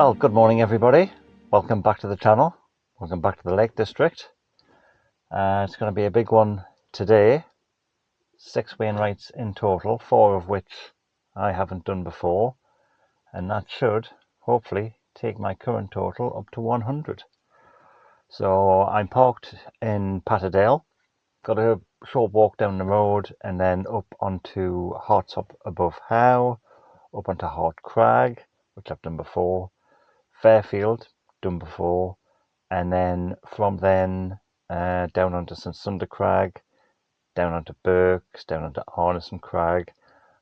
Well, good morning everybody. Welcome back to the channel. Welcome back to the Lake District. It's going to be a big one today. 6 Wainwrights in total, 4 of which I haven't done before. And that should, hopefully, take my current total up to 100. So I'm parked in Patterdale. Got a short walk down the road and then up onto Hartsop above Howe, up onto Hart Crag, which I've done before. Fairfield, done before, and then from then down onto Sunday Crag, down onto Birks, down onto Arnison Crag,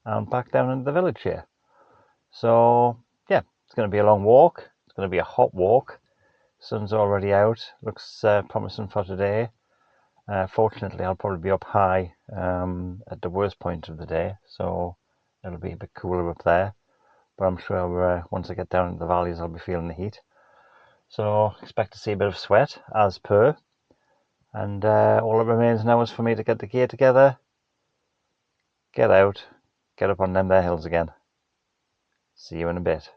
and back down into the village here. So yeah, it's going to be a long walk. It's going to be a hot walk. Sun's already out. Looks promising for today. Fortunately, I'll probably be up high at the worst point of the day, so it'll be a bit cooler up there. But I'm sure once I get down into the valleys, I'll be feeling the heat. So expect to see a bit of sweat as per. And all that remains now is for me to get the gear together, get out, get up on them there hills again. See you in a bit.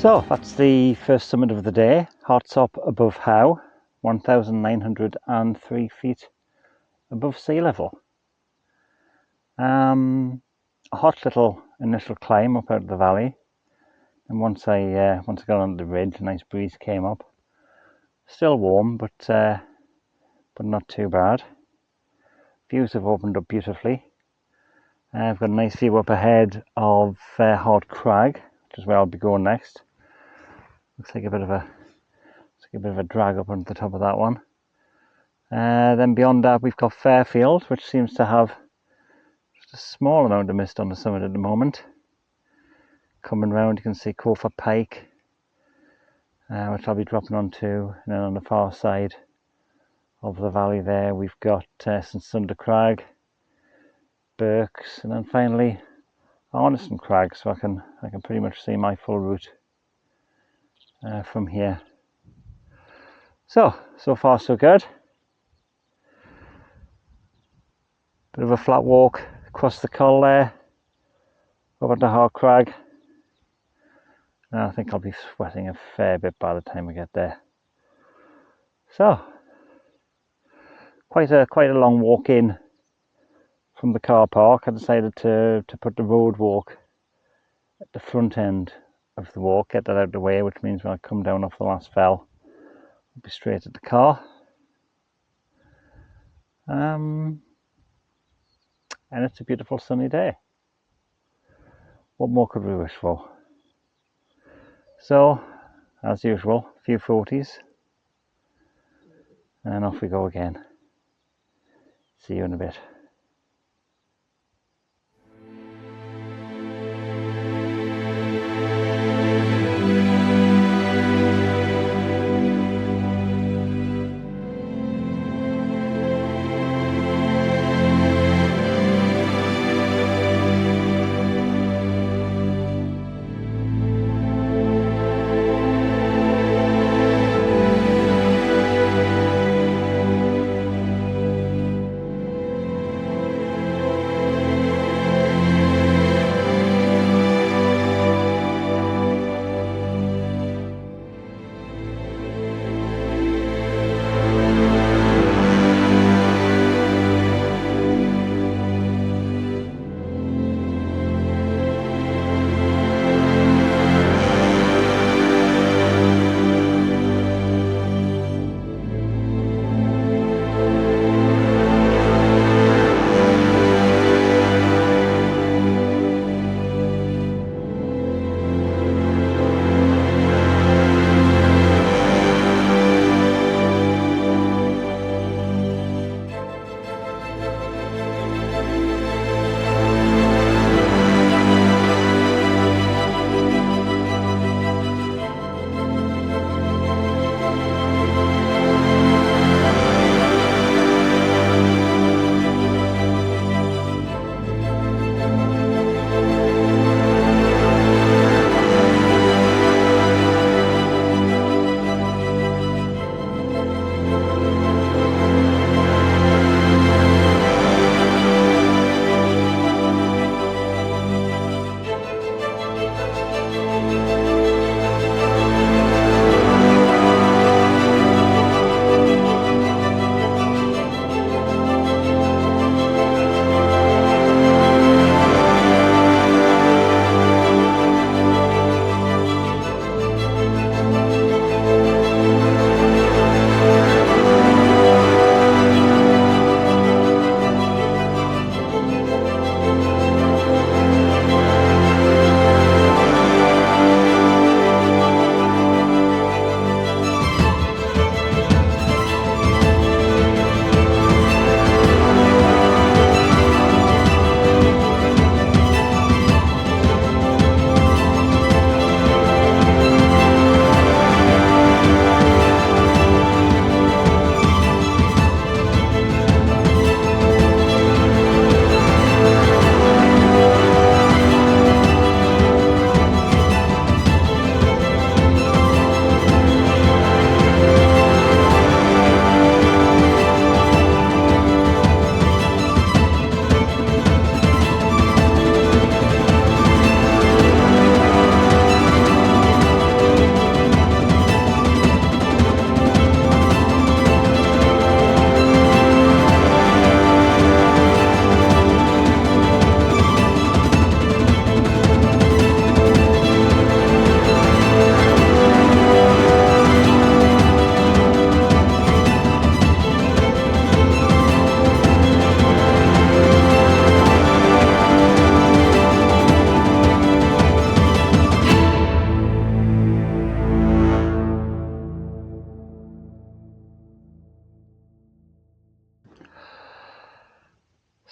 So that's the first summit of the day, Hartsop above Howe, 1,903 feet above sea level. A hot little initial climb up out of the valley, and once I got on the ridge, a nice breeze came up. Still warm, but not too bad. Views have opened up beautifully. I've got a nice view up ahead of Hart Crag, which is where I'll be going next. Looks like a bit of a drag up onto the top of that one. Then beyond that we've got Fairfield, which seems to have just a small amount of mist on the summit at the moment. Coming round you can see Cofer Pike, which I'll be dropping onto, and then on the far side of the valley there we've got Sunday Crag, Birks, and then finally Arnison Crag, so I can pretty much see my full route from here. So far so good. Bit of a flat walk across the col there, over to Hart Crag. And I think I'll be sweating a fair bit by the time we get there. So quite a long walk in from the car park. I decided to put the road walk at the front end of the walk, get that out of the way, which means when I come down off the last fell I'll be straight at the car. And it's a beautiful sunny day. What more could we wish for? So, as usual, a few 40s, and off we go again. See you in a bit.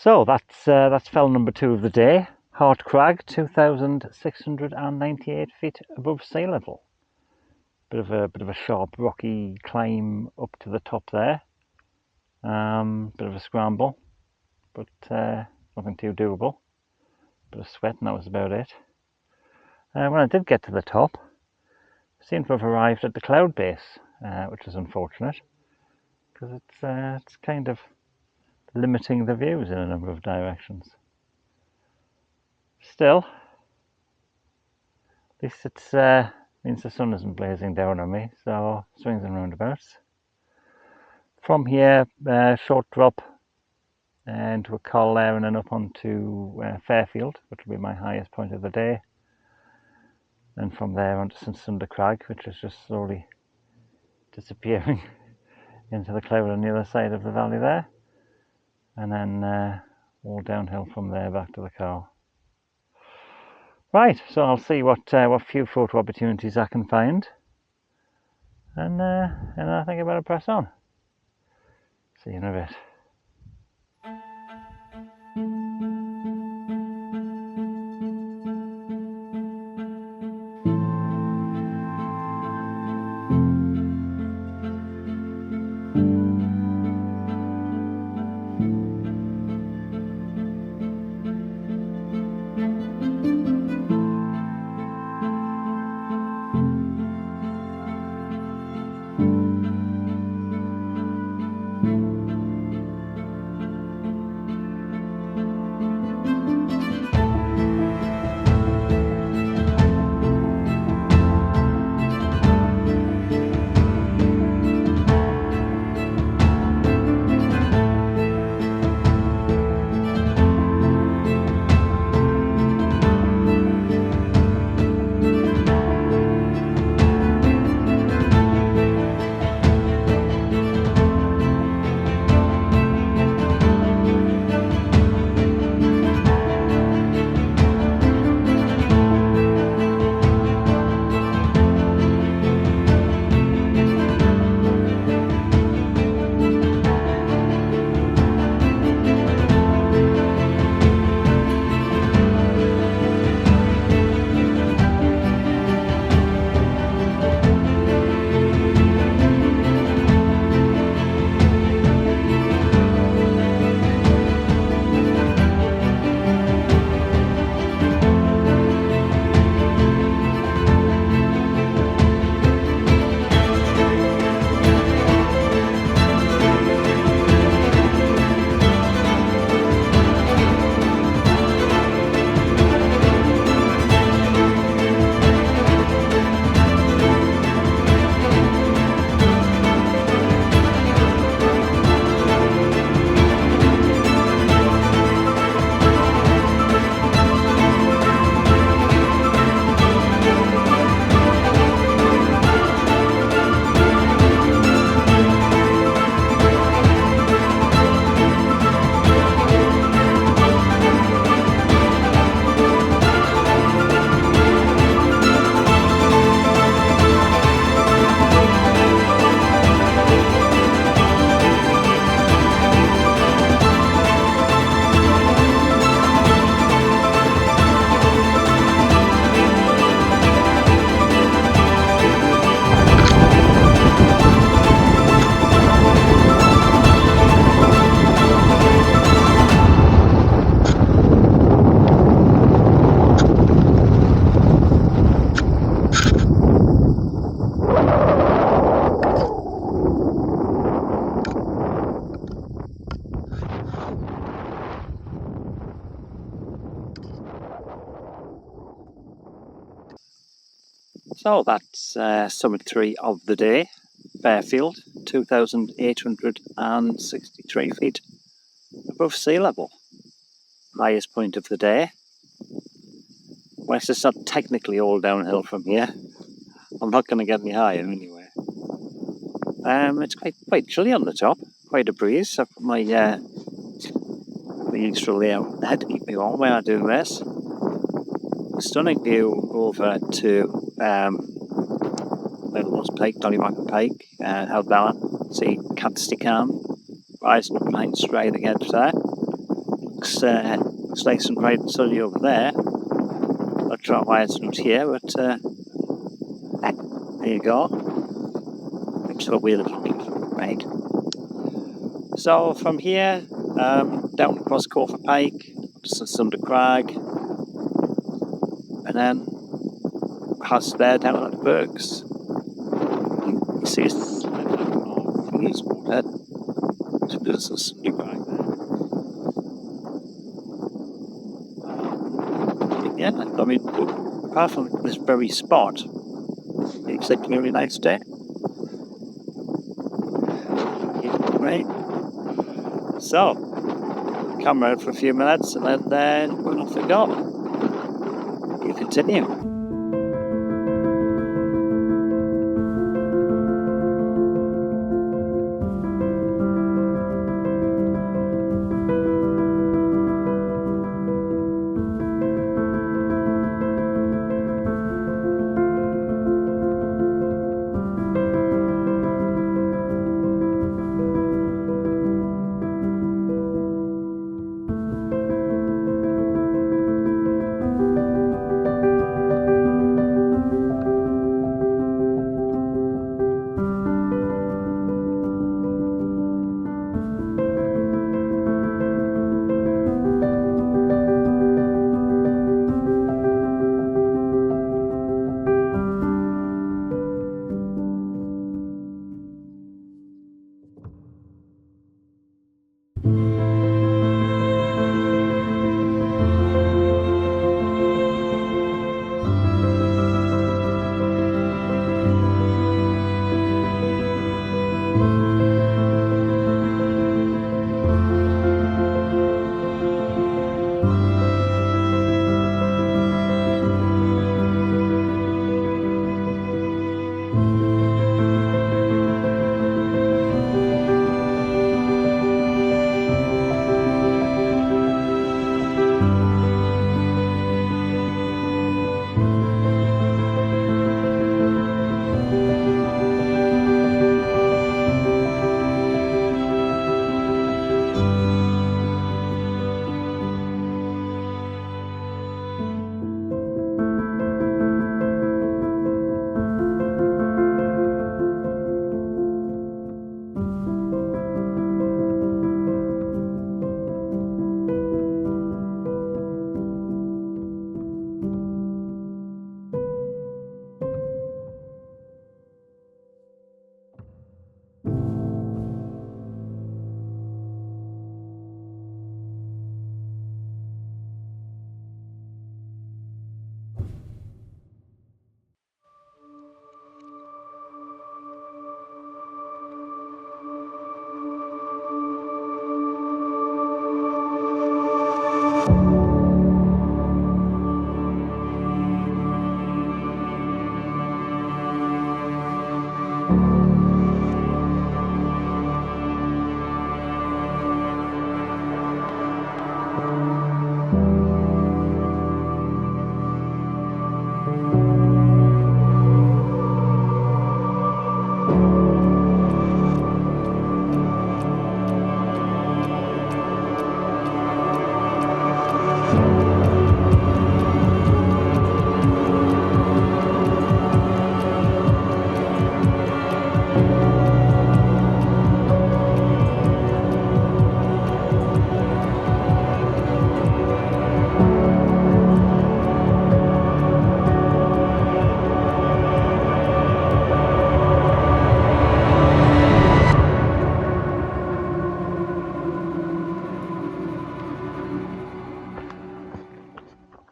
So that's fell number 2 of the day. Hart Crag, 2,698 feet above sea level. Bit of a sharp rocky climb up to the top there. Bit of a scramble, but nothing too doable. Bit of sweat, and that was about it. When I did get to the top, I seemed to have arrived at the cloud base, which is unfortunate because it's kind of limiting the views in a number of directions. Still, at least it means the sun isn't blazing down on me, so swings and roundabouts. From here, short drop into a col there and then up onto Fairfield, which will be my highest point of the day. And from there onto Sunday Crag, which is just slowly disappearing into the cloud on the other side of the valley there. And then all downhill from there back to the car. Right, so I'll see what few photo opportunities I can find. And I think I better press on. See you in a bit. So that's summit 3 of the day, Fairfield, 2,863 feet above sea level. Highest point of the day. Well, it's not technically all downhill from here. I'm not going to get any higher anyway. It's quite chilly on the top, quite a breeze. I've got my the extra layer on the head to keep me warm when I do this. Stunning view over to Littlewoods Pike, Dollymacker Pike, Howbella. See Catsticam rising up behind straight against there. looks like some bright and sunny over there. Not sure why it's not here, but there you go. Looks like we're looking right. So from here, down across Corfer Pike to Sunday Crag, and then past there down at the Birks. You see it's water. There's a Sunday Crag there. Yeah, I mean, apart from this very spot, it's like a really nice day. Right. So, camera out for a few minutes and then we're off we go. You continue.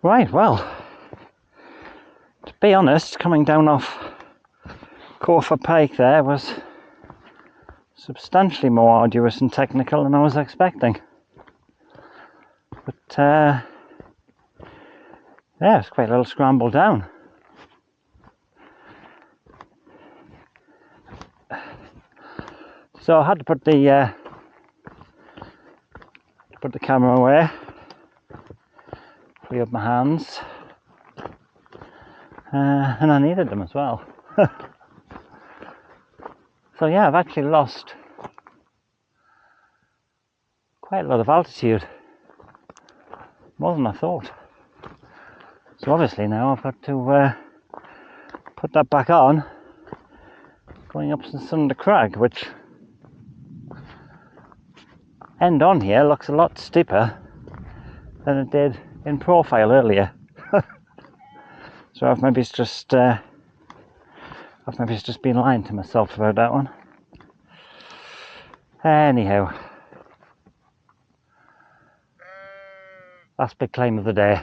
Right, well, to be honest, coming down off Corfer Pike there was substantially more arduous and technical than I was expecting. But yeah, it's quite a little scramble down. So I had to put the camera away, free up my hands, and I needed them as well. So yeah, I've actually lost quite a lot of altitude more than I thought. So obviously now I've got to put that back on going up to Sunday Crag, which end on here looks a lot steeper than it did in profile earlier. So I've maybe just been lying to myself about that one. Anyhow, last big climb of the day.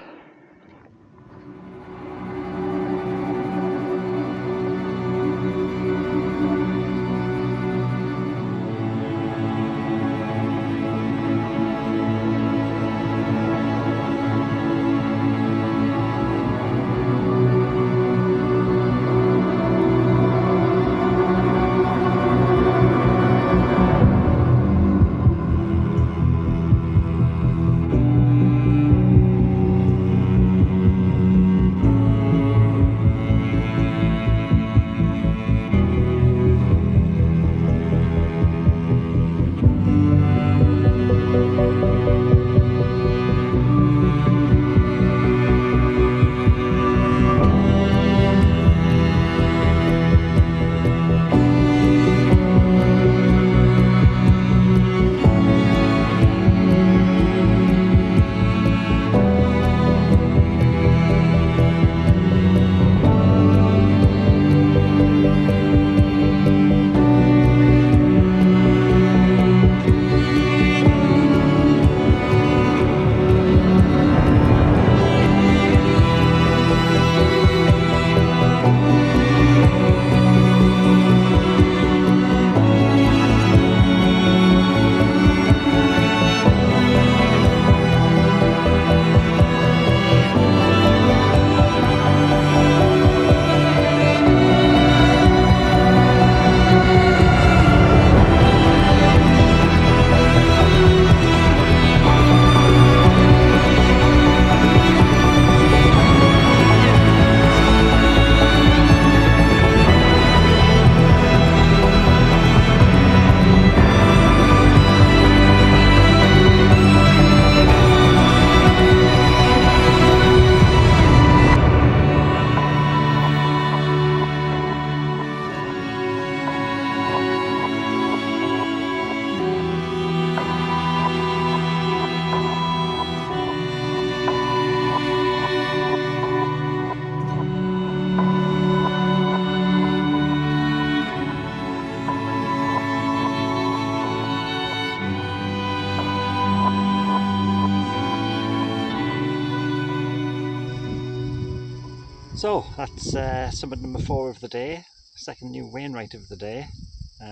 So that's summit number 4 of the day, second new Wainwright of the day,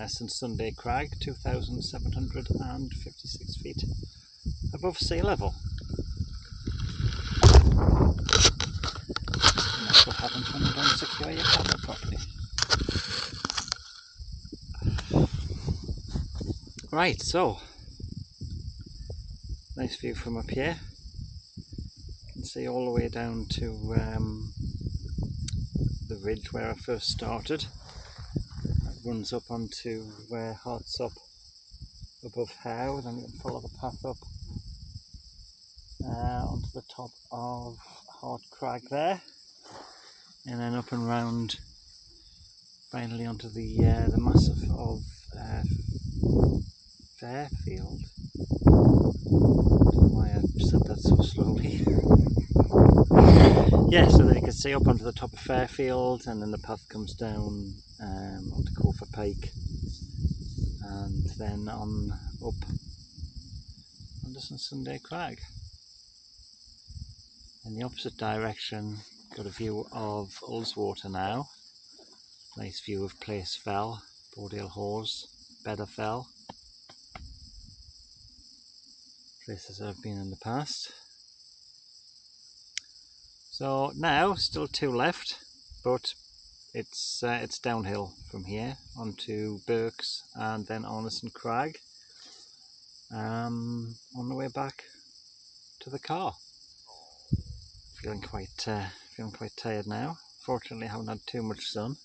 since Sunday Crag, 2,756 feet above sea level. And that's what happens when you don't secure your camera properly. Right, so nice view from up here. You can see all the way down to the ridge where I first started. It runs up onto Hartsop above Howe, then you can follow the path up onto the top of Hart Crag there, and then up and round finally onto the massif of Fairfield. I don't know why I said that so slowly. Yeah, so then you can see up onto the top of Fairfield, and then the path comes down onto Cofer Pike, and then on up Arnison Sunday Crag. In the opposite direction, got a view of Ullswater now. Nice view of Place Fell, Bordale Hawes, Bedder Fell. Places I've been in the past. So now, still 2 left, but it's downhill from here onto Birks and then Arnison Crag. On the way back to the car. Feeling quite tired now. Fortunately, I haven't had too much sun.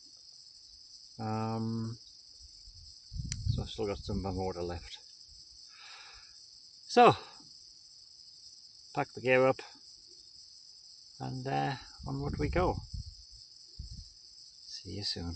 So I've still got some more water left. So pack the gear up, and onward we go. See you soon.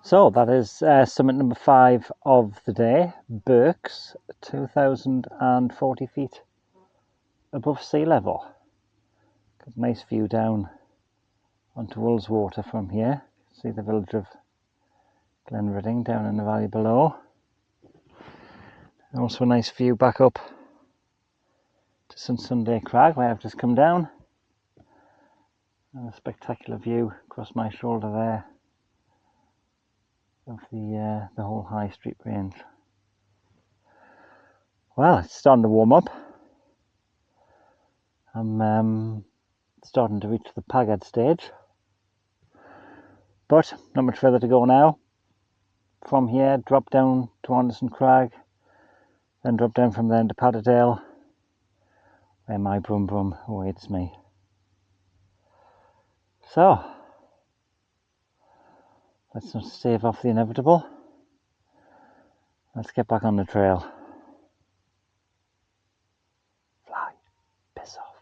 So that is summit number 5 of the day, Birks, 2,040 feet above sea level. Got a nice view down onto Ullswater from here. See the village of Glenridding down in the valley below. And also a nice view back up to Sunday Crag, where I've just come down. And a spectacular view across my shoulder there of the whole High Street range. Well, it's starting to warm up. I'm starting to reach the Paggard stage, but not much further to go now. From here, drop down to Arnison Crag, then drop down from there to Patterdale, where my brum brum awaits me. So, let's not stave off the inevitable. Let's get back on the trail. Fly, piss off.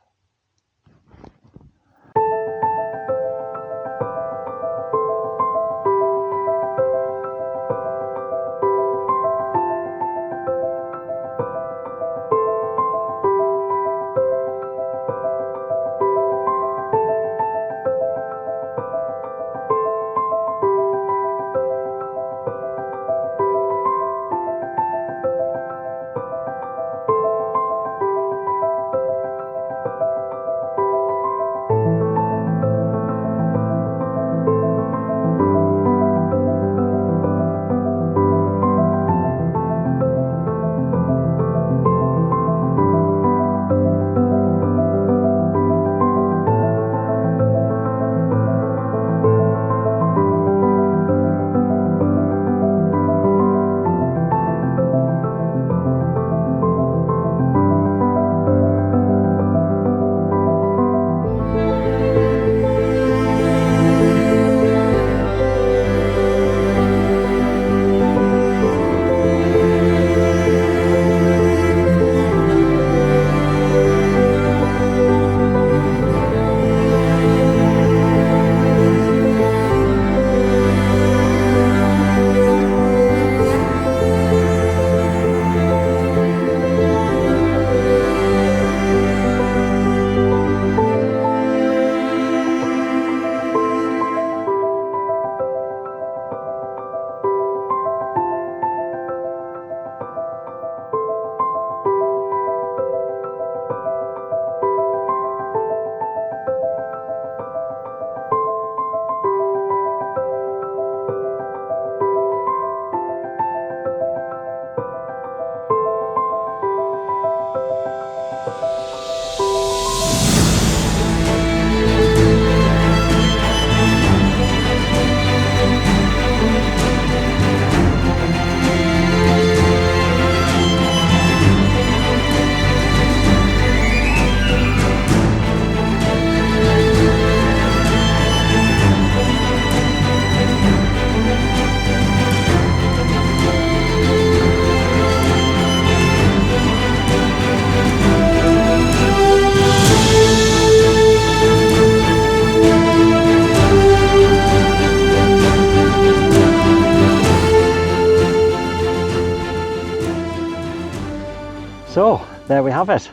there we have it.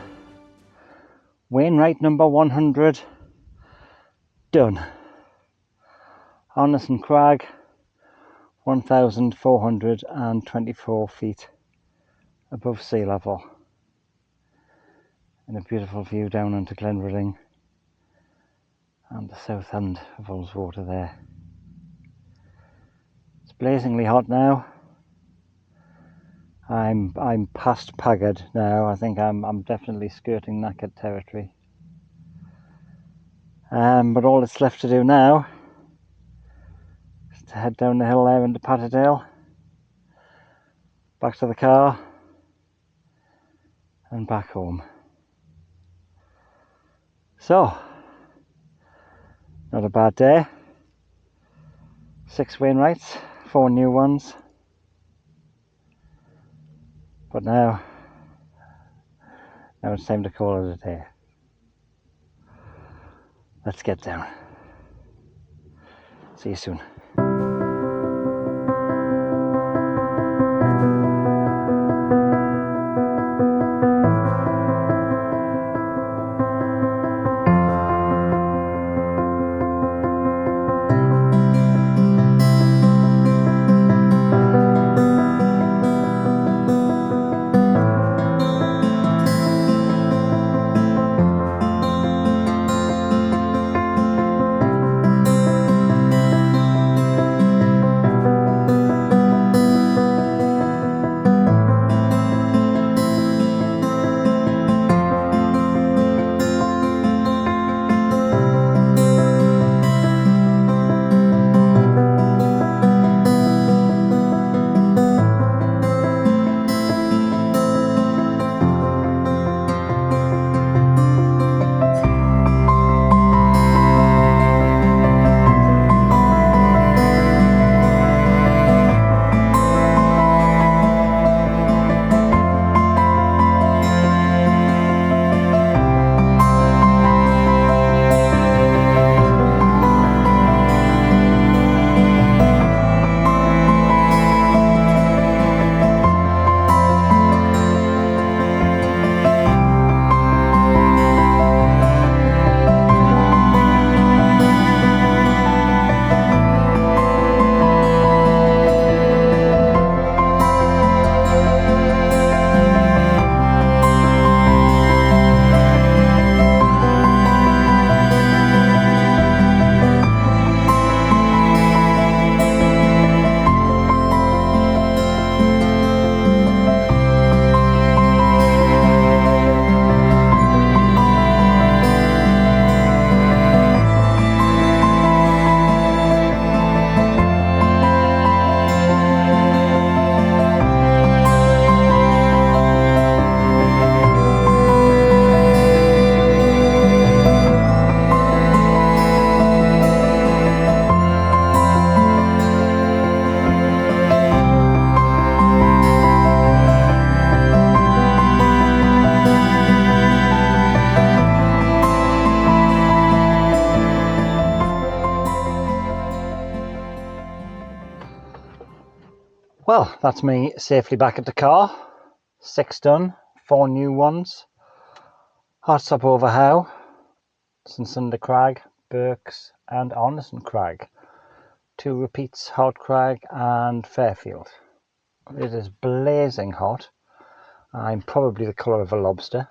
Wainwright number 100 done. Arnison Crag, 1,424 feet above sea level, and a beautiful view down into Glenvedding and the south end of Ullswater there. It's blazingly hot now. I'm past Paggard now. I think I'm definitely skirting knackered territory. But all that's left to do now is to head down the hill there into Patterdale, back to the car and back home. So, not a bad day. 6 Wainwrights, 4 new ones. But now it's time to call it a day. Let's get down. See you soon. Well, that's me safely back at the car. 6 done, 4 new ones. Hartsop over Howe, Sunday Crag, Birks and Arnison Crag. 2 repeats, Hart Crag and Fairfield. It is blazing hot. I'm probably the colour of a lobster.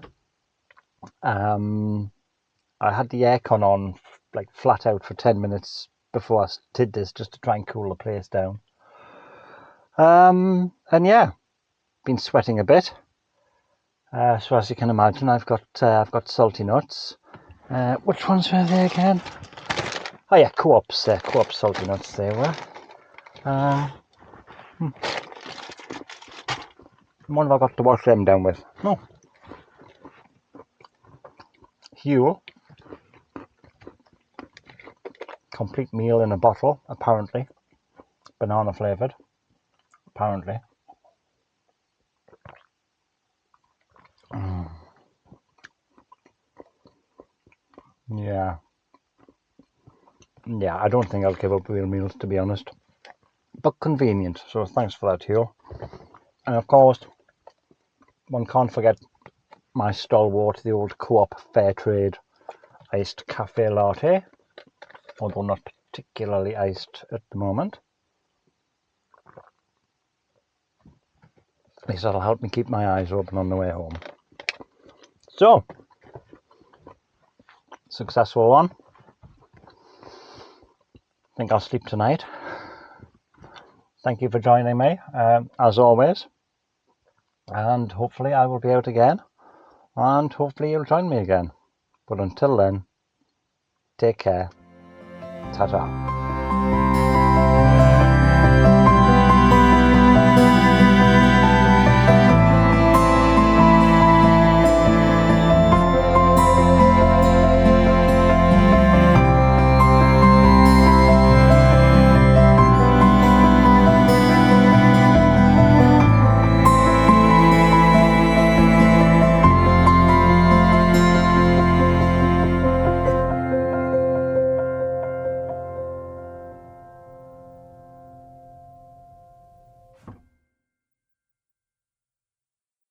I had the aircon on like flat out for 10 minutes before I did this, just to try and cool the place down. And yeah, been sweating a bit. So as you can imagine, I've got salty nuts. Which ones were they again? Oh yeah, Co-op's salty nuts they were. What have I got to wash them down with? No. Huel. Complete meal in a bottle, apparently. Banana flavoured, apparently. Yeah, I don't think I'll give up real meals, to be honest. But convenient, so thanks for that, Huel. And of course, one can't forget my stalwart, the old Co-op Fair Trade iced cafe latte, although not particularly iced at the moment. At least that'll help me keep my eyes open on the way home. So, successful one. I think I'll sleep tonight. Thank you for joining me, as always. And hopefully I will be out again. And hopefully you'll join me again. But until then, take care. Ta-ta.